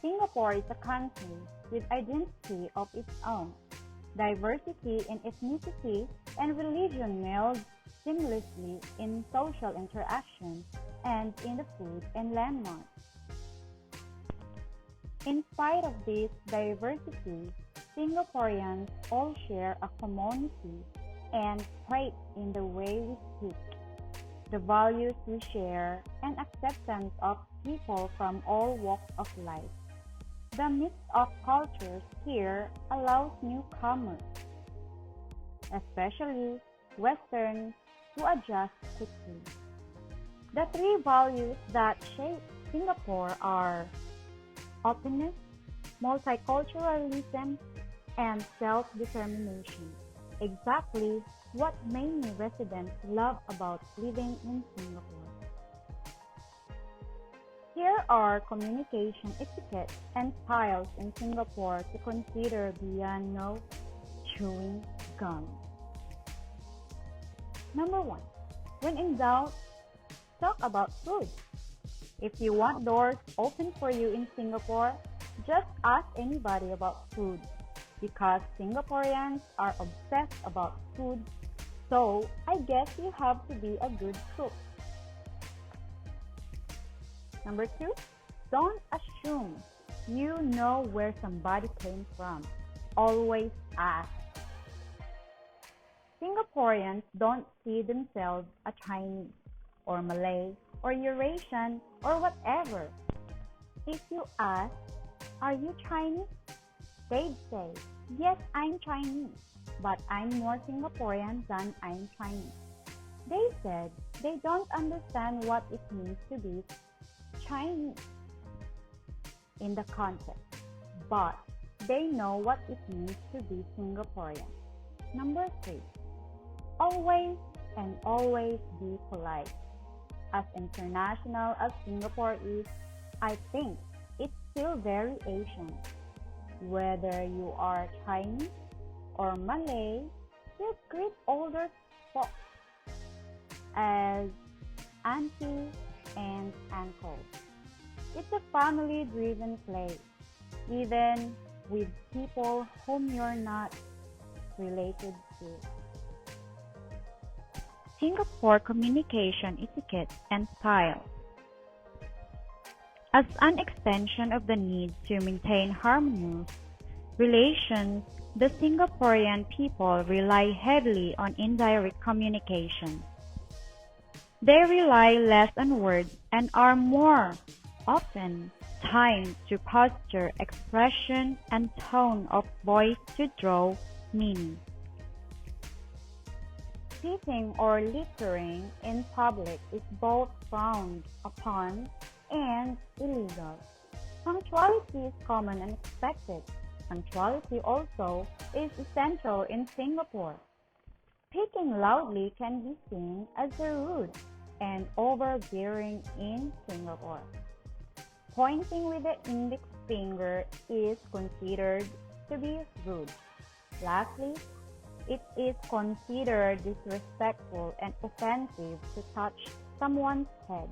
Singapore is a country with identity of its own. Diversity in ethnicity and religion meld seamlessly in social interaction and in the food and landmarks. In spite of this diversity, Singaporeans all share a commonality and trait in the way we speak, the values we share, and acceptance of people from all walks of life. The mix of cultures here allows newcomers, especially Westerns, to adjust quickly. The three values that shape Singapore are openness, multiculturalism, and self-determination. Exactly what many residents love about living in Singapore. Here are communication etiquette and styles in Singapore to consider beyond no chewing gum. Number 1. When in doubt, talk about food. If you want doors open for you in Singapore, just ask anybody about food because Singaporeans are obsessed about food, so I guess you have to be a good cook. Number 2, don't assume you know where somebody came from. Always ask. Singaporeans don't see themselves as Chinese or Malay or Eurasian or whatever. If you ask, are you Chinese? They'd say, yes, I'm Chinese, but I'm more Singaporean than I'm Chinese. They said they don't understand what it means to be Chinese in the context, but they know what it means to be Singaporean. Number 3, always and always be polite. As international as Singapore is, I think it's still very Asian. Whether you are Chinese or Malay, you greet older folks as auntie and uncle. It's a family-driven place, even with people whom you're not related to. Singapore communication etiquette and style. As an extension of the need to maintain harmonious relations, the Singaporean people rely heavily on indirect communication. They rely less on words and are more often timed to posture, expression, and tone of voice to draw meaning. Spitting or littering in public is both frowned upon and illegal. Punctuality is common and expected. Punctuality also is essential in Singapore. Speaking loudly can be seen as rude and overbearing in Singapore. Pointing with the index finger is considered to be rude. Lastly, it is considered disrespectful and offensive to touch someone's head.